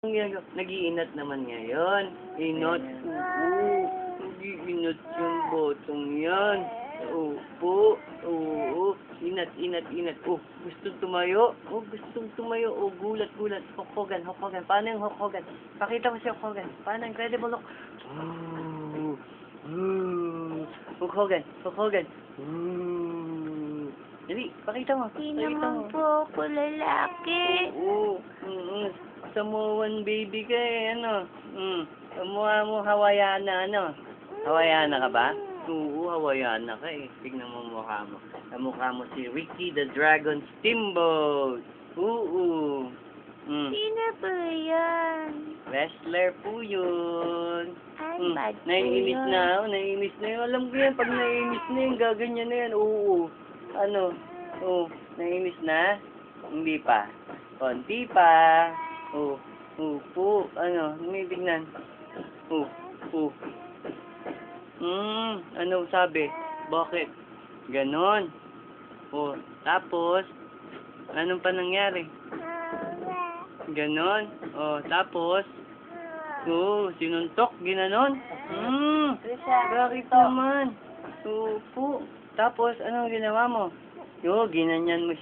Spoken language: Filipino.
Nag-iinat naman ngayon. Inot. Oo. Nag-iinat yung botong yan. Opo. Oo. Inat, inat, inat. Oh, gustong tumayo. Oh, gustong tumayo. Oh, gulat, gulat. Hulk Hogan, Hulk Hogan. Paano yung Hulk Hogan? Pakita mo si Hulk Hogan. Paano? Incredible Hulk. Oh. Oh. Hulk Hogan, Hulk Hogan. Oh. Dali, pakita mo. Di Pakita mo. naman po ako lalaki. Oo. Samoan baby ka eh, ano? Mukha mo Hawaiana, ano? Hawaiana ka ba? Oo, Hawaiana ka eh. Tignan mo mukha mo. Mukha mo si Ricky the Dragon Steamboat. Oo. Sino ba yan? Wrestler po yun. Ay, bad po Naiinis yun. na, naiinis na yun. Alam ko yan, pag naiinis na yun, gaganyan na yan. Oo. Ano? Oo, naiinis na? Hindi pa. Konti pa. Oo. Po. Ano? May tignan. Oo. Ano sabi? Bakit? Ganon. Oh, tapos, anong pa nangyari? Ganon. Oh, tapos, sinuntok, ginanon. Bakit naman? Po. Tapos, anong ginawa mo? Ginanyan mo